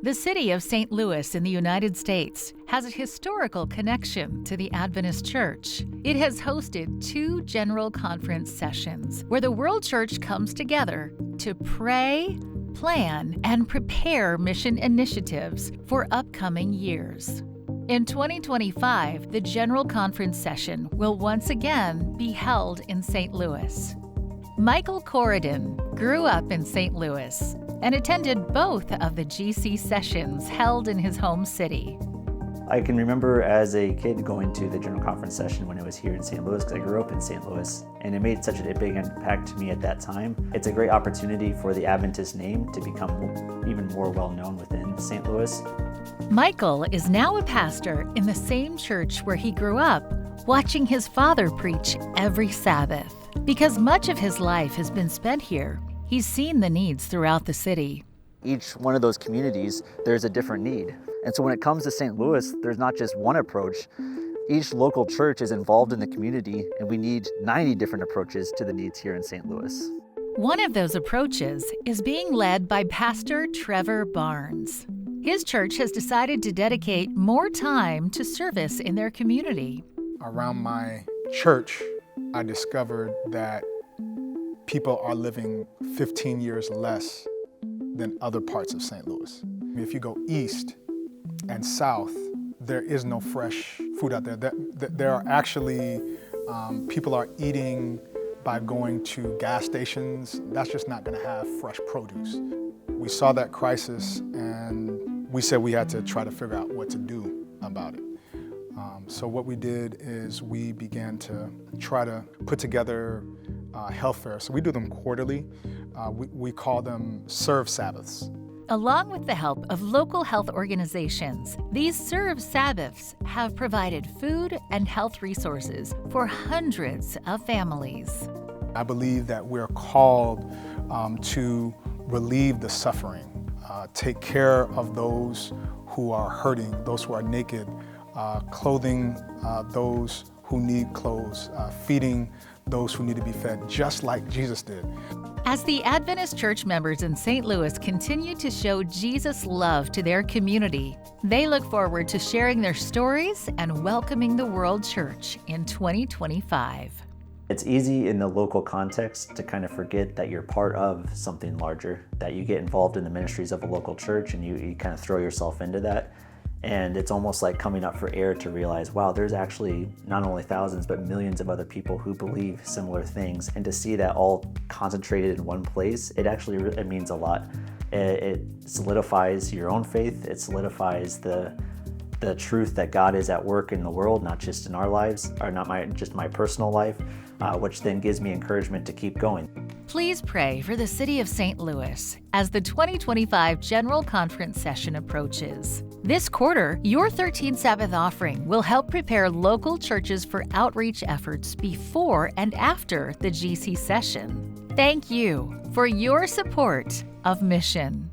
The city of St. Louis in the United States has a historical connection to the Adventist Church. It has hosted 2 General Conference sessions where the World Church comes together to pray, plan, and prepare mission initiatives for upcoming years. In 2025, the General Conference session will once again be held in St. Louis. Michael Corridon grew up in St. Louis and attended both of the GC sessions held in his home city. I can remember as a kid going to the General Conference session when it was here in St. Louis, because I grew up in St. Louis, and it made such a big impact to me at that time. It's a great opportunity for the Adventist name to become even more well-known within St. Louis. Michael is now a pastor in the same church where he grew up, watching his father preach every Sabbath. Because much of his life has been spent here, he's seen the needs throughout the city. Each one of those communities, there's a different need. And so when it comes to St. Louis, there's not just one approach. Each local church is involved in the community, and we need 90 different approaches to the needs here in St. Louis. One of those approaches is being led by Pastor Trevor Barnes. His church has decided to dedicate more time to service in their community. Around my church, I discovered that people are living 15 years less than other parts of St. Louis. If you go east and south, there is no fresh food out there. There are actually, people are eating by going to gas stations. That's just not gonna have fresh produce. We saw that crisis and we said we had to try to figure out what to do about it. So what we did is we began to try to put together health fairs. So we do them quarterly. We call them Serve Sabbaths. Along with the help of local health organizations, these Serve Sabbaths have provided food and health resources for hundreds of families. I believe that we're called to relieve the suffering, take care of those who are hurting, those who are naked, clothing those who need clothes, feeding those who need to be fed, just like Jesus did. As the Adventist church members in St. Louis continue to show Jesus' love to their community, they look forward to sharing their stories and welcoming the World Church in 2025. It's easy in the local context to kind of forget that you're part of something larger, that you get involved in the ministries of a local church and you kind of throw yourself into that. And it's almost like coming up for air to realize, wow, there's actually not only thousands, but millions of other people who believe similar things. And to see that all concentrated in one place, it means a lot. It solidifies your own faith. It solidifies the truth that God is at work in the world, not just in our lives, or not just my personal life, which then gives me encouragement to keep going. Please pray for the city of St. Louis as the 2025 General Conference session approaches. This quarter, your 13th Sabbath offering will help prepare local churches for outreach efforts before and after the GC session. Thank you for your support of mission.